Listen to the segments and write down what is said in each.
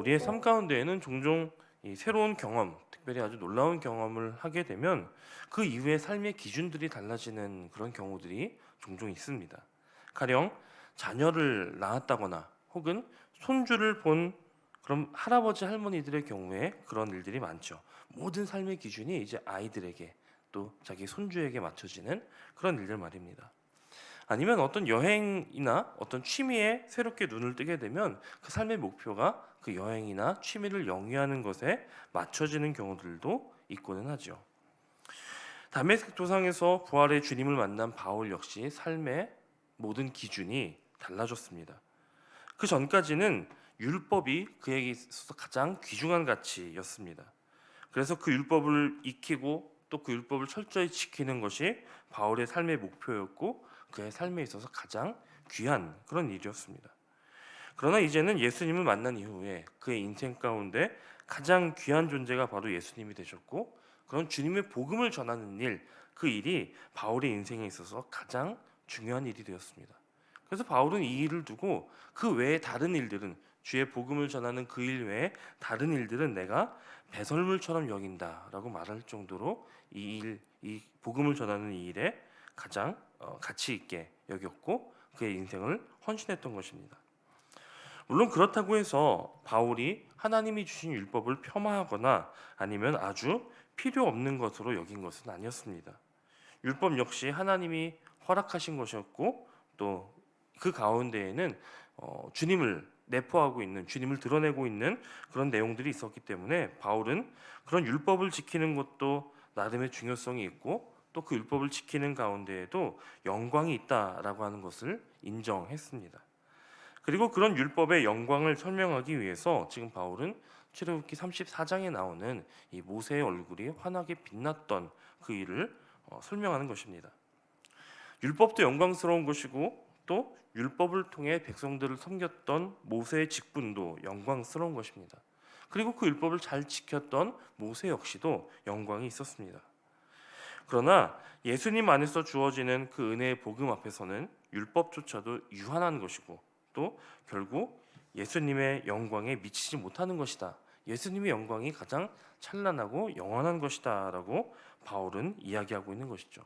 우리의 삶 가운데에는 종종 이 새로운 경험, 특별히 아주 놀라운 경험을 하게 되면 그 이후에 삶의 기준들이 달라지는 그런 경우들이 종종 있습니다. 가령 자녀를 낳았다거나 혹은 손주를 본 그런 할아버지 할머니들의 경우에 그런 일들이 많죠. 모든 삶의 기준이 이제 아이들에게 또 자기 손주에게 맞춰지는 그런 일들 말입니다. 아니면 어떤 여행이나 어떤 취미에 새롭게 눈을 뜨게 되면 그 삶의 목표가 그 여행이나 취미를 영위하는 것에 맞춰지는 경우들도 있고는 하죠. 다메섹 도상에서 부활의 주님을 만난 바울 역시 삶의 모든 기준이 달라졌습니다. 그 전까지는 율법이 그에게 있어서 가장 귀중한 가치였습니다. 그래서 그 율법을 익히고 또 그 율법을 철저히 지키는 것이 바울의 삶의 목표였고 그의 삶에 있어서 가장 귀한 그런 일이었습니다. 그러나 이제는 예수님을 만난 이후에 그의 인생 가운데 가장 귀한 존재가 바로 예수님이 되셨고 그런 주님의 복음을 전하는 일, 그 일이 바울의 인생에 있어서 가장 중요한 일이 되었습니다. 그래서 바울은 이 일을 두고 그 외에 다른 일들은 주의 복음을 전하는 그 일 외에 다른 일들은 내가 배설물처럼 여긴다라고 말할 정도로 이 복음을 전하는 이 일에 가장 가치 있게 여겼고 그의 인생을 헌신했던 것입니다. 물론 그렇다고 해서 바울이 하나님이 주신 율법을 폄하하거나 아니면 아주 필요 없는 것으로 여긴 것은 아니었습니다. 율법 역시 하나님이 허락하신 것이었고 또 그 가운데에는 주님을 내포하고 있는 주님을 드러내고 있는 그런 내용들이 있었기 때문에 바울은 그런 율법을 지키는 것도 나름의 중요성이 있고 또 그 율법을 지키는 가운데에도 영광이 있다라고 하는 것을 인정했습니다. 그리고 그런 율법의 영광을 설명하기 위해서 지금 바울은 출애굽기 34장에 나오는 이 모세의 얼굴이 환하게 빛났던 그 일을 설명하는 것입니다. 율법도 영광스러운 것이고 또 율법을 통해 백성들을 섬겼던 모세의 직분도 영광스러운 것입니다. 그리고 그 율법을 잘 지켰던 모세 역시도 영광이 있었습니다. 그러나 예수님 안에서 주어지는 그 은혜의 복음 앞에서는 율법조차도 유한한 것이고 또 결국 예수님의 영광에 미치지 못하는 것이다. 예수님의 영광이 가장 찬란하고 영원한 것이다라고 바울은 이야기하고 있는 것이죠.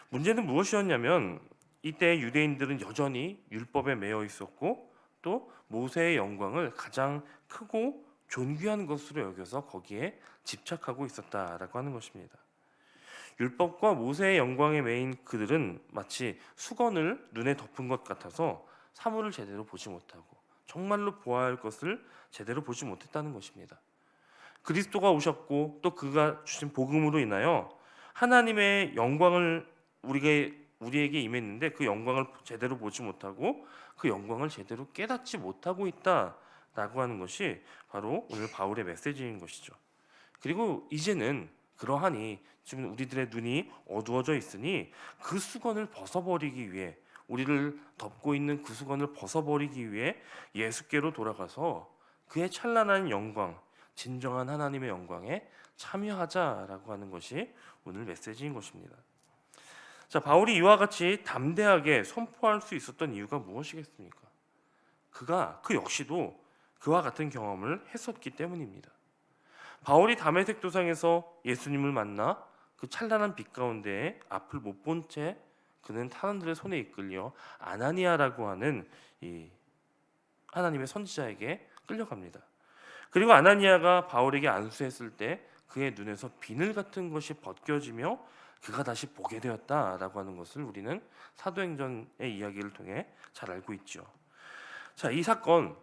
문제는 무엇이었냐면 이때 유대인들은 여전히 율법에 매여 있었고 또 모세의 영광을 가장 크고 존귀한 것으로 여겨서 거기에 집착하고 있었다라고 하는 것입니다. 율법과 모세의 영광에 매인 그들은 마치 수건을 눈에 덮은 것 같아서 사물을 제대로 보지 못하고 정말로 보아야 할 것을 제대로 보지 못했다는 것입니다. 그리스도가 오셨고 또 그가 주신 복음으로 인하여 하나님의 영광을 우리에게 임했는데 그 영광을 제대로 보지 못하고 그 영광을 제대로 깨닫지 못하고 있다라고 하는 것이 바로 오늘 바울의 메시지인 것이죠. 그리고 이제는 그러하니 지금 우리들의 눈이 어두워져 있으니 그 수건을 벗어버리기 위해 우리를 덮고 있는 그 수건을 벗어버리기 위해 예수께로 돌아가서 그의 찬란한 영광, 진정한 하나님의 영광에 참여하자라고 하는 것이 오늘 메시지인 것입니다. 자, 바울이 이와 같이 담대하게 선포할 수 있었던 이유가 무엇이겠습니까? 그 역시도 그와 같은 경험을 했었기 때문입니다. 바울이 다메섹 도상에서 예수님을 만나 그 찬란한 빛 가운데에 앞을 못 본 채 그는 사람들의 손에 이끌려 아나니아라고 하는 이 하나님의 선지자에게 끌려갑니다. 그리고 아나니아가 바울에게 안수했을 때 그의 눈에서 비늘 같은 것이 벗겨지며 그가 다시 보게 되었다라고 하는 것을 우리는 사도행전의 이야기를 통해 잘 알고 있죠. 자, 이 사건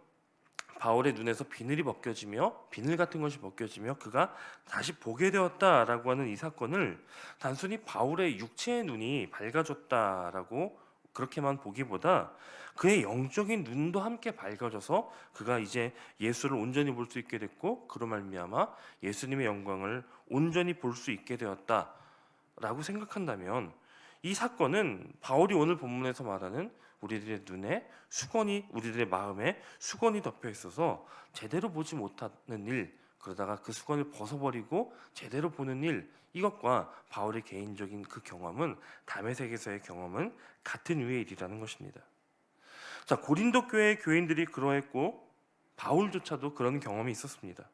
바울의 눈에서 비늘 같은 것이 벗겨지며 그가 다시 보게 되었다라고 하는 이 사건을 단순히 바울의 육체의 눈이 밝아졌다라고 그렇게만 보기보다 그의 영적인 눈도 함께 밝아져서 그가 이제 예수를 온전히 볼 수 있게 됐고 그로 말미암아 예수님의 영광을 온전히 볼 수 있게 되었다라고 생각한다면 이 사건은 바울이 오늘 본문에서 말하는 우리들의 눈에 우리들의 마음에 수건이 덮여 있어서 제대로 보지 못하는 일, 그러다가 그 수건을 벗어버리고 제대로 보는 일, 이것과 바울의 개인적인 그 경험은 다메섹에서의 경험은 같은 유의 일이라는 것입니다. 자, 고린도 교회의 교인들이 그러했고 바울조차도 그런 경험이 있었습니다.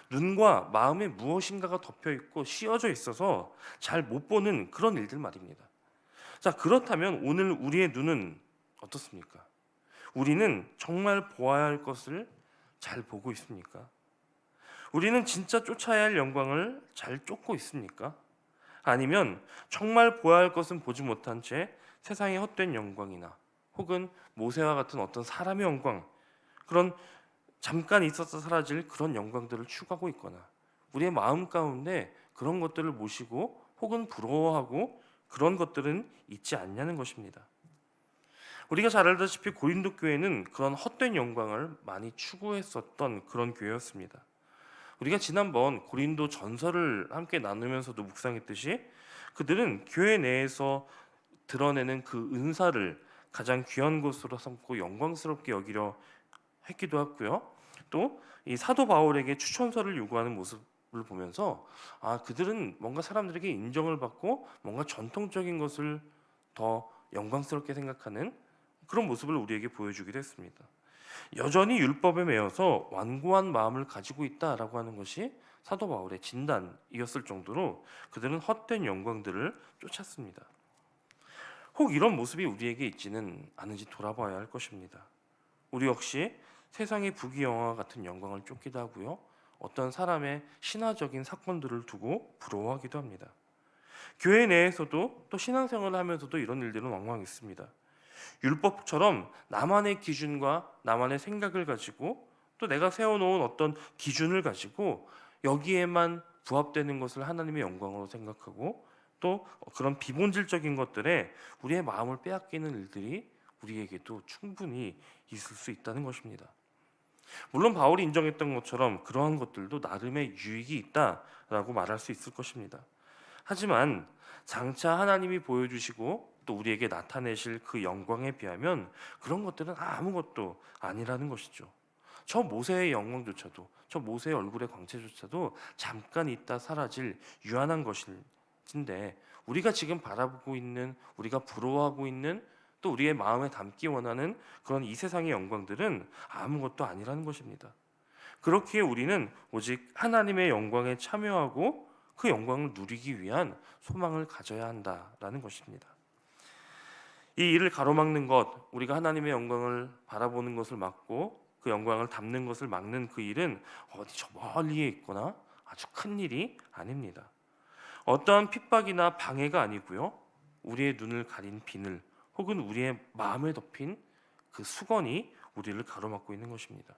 눈과 마음에 무엇인가가 덮여 있고 씌어져 있어서 잘 못 보는 그런 일들 말입니다. 자, 그렇다면 오늘 우리의 눈은 어떻습니까? 우리는 정말 보아야 할 것을 잘 보고 있습니까? 우리는 진짜 쫓아야 할 영광을 잘 쫓고 있습니까? 아니면 정말 보아야 할 것은 보지 못한 채 세상의 헛된 영광이나 혹은 모세와 같은 어떤 사람의 영광, 그런 잠깐 있어서 사라질 그런 영광들을 추구하고 있거나 우리의 마음 가운데 그런 것들을 모시고 혹은 부러워하고 그런 것들은 있지 않냐는 것입니다. 우리가 잘 알다시피 고린도 교회는 그런 헛된 영광을 많이 추구했었던 그런 교회였습니다. 우리가 지난번 고린도 전설을 함께 나누면서도 묵상했듯이 그들은 교회 내에서 드러내는 그 은사를 가장 귀한 것으로 삼고 영광스럽게 여기려 했기도 했고요. 또 이 사도 바울에게 추천서를 요구하는 모습을 보면서 그들은 뭔가 사람들에게 인정을 받고 뭔가 전통적인 것을 더 영광스럽게 생각하는 그런 모습을 우리에게 보여주기도 했습니다. 여전히 율법에 매여서 완고한 마음을 가지고 있다라고 하는 것이 사도 바울의 진단이었을 정도로 그들은 헛된 영광들을 쫓았습니다. 혹 이런 모습이 우리에게 있지는 않은지 돌아봐야 할 것입니다. 우리 역시 세상의 부귀영화 같은 영광을 쫓기도 하고요. 어떤 사람의 신화적인 사건들을 두고 부러워하기도 합니다. 교회 내에서도 또 신앙생활을 하면서도 이런 일들은 왕왕 있습니다. 율법처럼 나만의 기준과 나만의 생각을 가지고 또 내가 세워놓은 어떤 기준을 가지고 여기에만 부합되는 것을 하나님의 영광으로 생각하고 또 그런 비본질적인 것들에 우리의 마음을 빼앗기는 일들이 우리에게도 충분히 있을 수 있다는 것입니다. 물론 바울이 인정했던 것처럼 그러한 것들도 나름의 유익이 있다라고 말할 수 있을 것입니다. 하지만 장차 하나님이 보여주시고 또 우리에게 나타내실 그 영광에 비하면 그런 것들은 아무것도 아니라는 것이죠. 저 모세의 영광조차도, 저 모세의 얼굴의 광채조차도 잠깐 있다 사라질 유한한 것인데 우리가 지금 바라보고 있는, 우리가 부러워하고 있는 또 우리의 마음에 담기 원하는 그런 이 세상의 영광들은 아무것도 아니라는 것입니다. 그렇기에 우리는 오직 하나님의 영광에 참여하고 그 영광을 누리기 위한 소망을 가져야 한다라는 것입니다. 이 일을 가로막는 것, 우리가 하나님의 영광을 바라보는 것을 막고 그 영광을 담는 것을 막는 그 일은 어디 저 멀리에 있거나 아주 큰 일이 아닙니다. 어떠한 핍박이나 방해가 아니고요. 우리의 눈을 가린 비늘 혹은 우리의 마음에 덮인 그 수건이 우리를 가로막고 있는 것입니다.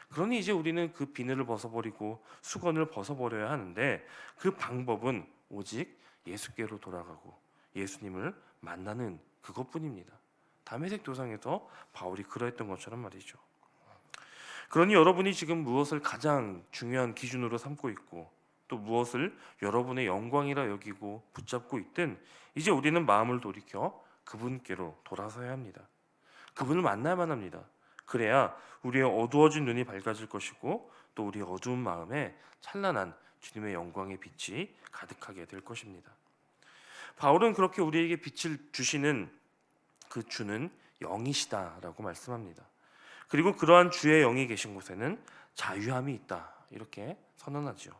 그러니 이제 우리는 그 비늘을 벗어버리고 수건을 벗어버려야 하는데 그 방법은 오직 예수께로 돌아가고 예수님을 만나는 그것뿐입니다. 담에색 도상에서 바울이 그러했던 것처럼 말이죠. 그러니 여러분이 지금 무엇을 가장 중요한 기준으로 삼고 있고 또 무엇을 여러분의 영광이라 여기고 붙잡고 있든 이제 우리는 마음을 돌이켜 그분께로 돌아서야 합니다. 그분을 만나야만 합니다. 그래야 우리의 어두워진 눈이 밝아질 것이고 또 우리의 어두운 마음에 찬란한 주님의 영광의 빛이 가득하게 될 것입니다. 바울은 그렇게 우리에게 빛을 주시는 그 주는 영이시다라고 말씀합니다. 그리고 그러한 주의 영이 계신 곳에는 자유함이 있다 이렇게 선언하죠.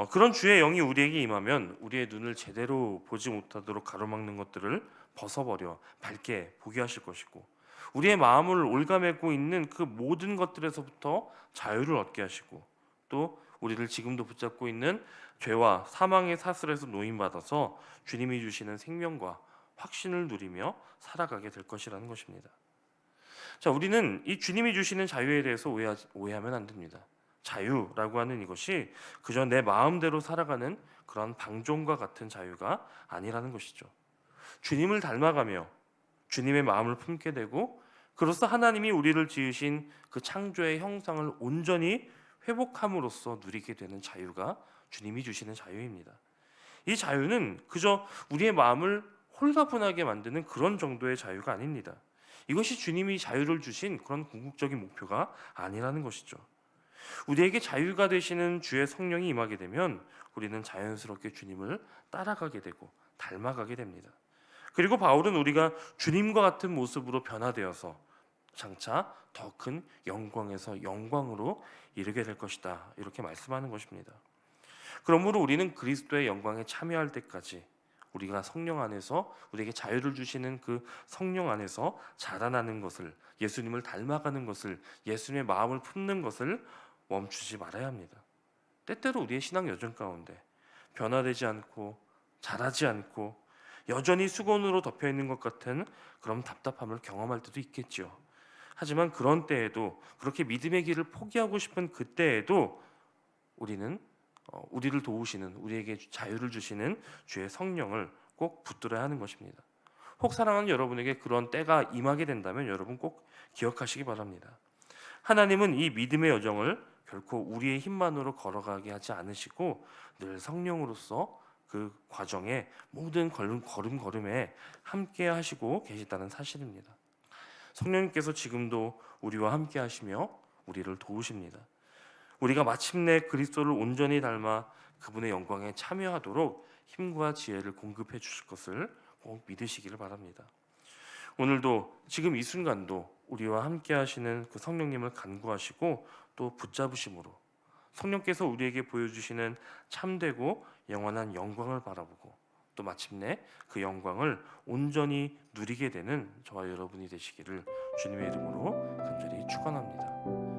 그런 주의 영이 우리에게 임하면 우리의 눈을 제대로 보지 못하도록 가로막는 것들을 벗어버려 밝게 보게 하실 것이고 우리의 마음을 올가매고 있는 그 모든 것들에서부터 자유를 얻게 하시고 또 우리를 지금도 붙잡고 있는 죄와 사망의 사슬에서 노임받아서 주님이 주시는 생명과 확신을 누리며 살아가게 될 것이라는 것입니다. 자, 우리는 이 주님이 주시는 자유에 대해서 오해하면 안 됩니다. 자유라고 하는 이것이 그저 내 마음대로 살아가는 그런 방종과 같은 자유가 아니라는 것이죠. 주님을 닮아가며 주님의 마음을 품게 되고 그로써 하나님이 우리를 지으신 그 창조의 형상을 온전히 회복함으로써 누리게 되는 자유가 주님이 주시는 자유입니다. 이 자유는 그저 우리의 마음을 홀가분하게 만드는 그런 정도의 자유가 아닙니다. 이것이 주님이 자유를 주신 그런 궁극적인 목표가 아니라는 것이죠. 우리에게 자유가 되시는 주의 성령이 임하게 되면 우리는 자연스럽게 주님을 따라가게 되고 닮아가게 됩니다. 그리고 바울은 우리가 주님과 같은 모습으로 변화되어서 장차 더 큰 영광에서 영광으로 이르게 될 것이다. 이렇게 말씀하는 것입니다. 그러므로 우리는 그리스도의 영광에 참여할 때까지 우리가 성령 안에서 우리에게 자유를 주시는 그 성령 안에서 자라나는 것을, 예수님을 닮아가는 것을, 예수님의 마음을 품는 것을 멈추지 말아야 합니다. 때때로 우리의 신앙 여정 가운데 변화되지 않고 자라지 않고 여전히 수건으로 덮여 있는 것 같은 그런 답답함을 경험할 때도 있겠죠. 하지만 그런 때에도, 그렇게 믿음의 길을 포기하고 싶은 그때에도 우리는 우리를 도우시는, 우리에게 자유를 주시는 주의 성령을 꼭 붙들어야 하는 것입니다. 혹 사랑하는 여러분에게 그런 때가 임하게 된다면 여러분 꼭 기억하시기 바랍니다. 하나님은 이 믿음의 여정을 결코 우리의 힘만으로 걸어가게 하지 않으시고 늘 성령으로서 그 과정에 모든 걸음걸음에 함께 하시고 계시다는 사실입니다. 성령님께서 지금도 우리와 함께 하시며 우리를 도우십니다. 우리가 마침내 그리스도를 온전히 닮아 그분의 영광에 참여하도록 힘과 지혜를 공급해 주실 것을 꼭 믿으시기를 바랍니다. 오늘도 지금 이 순간도 우리와 함께 하시는 그 성령님을 간구하시고 또 붙잡으심으로 성령께서 우리에게 보여주시는 참되고 영원한 영광을 바라보고 또 마침내 그 영광을 온전히 누리게 되는 저와 여러분이 되시기를 주님의 이름으로 간절히 축원합니다.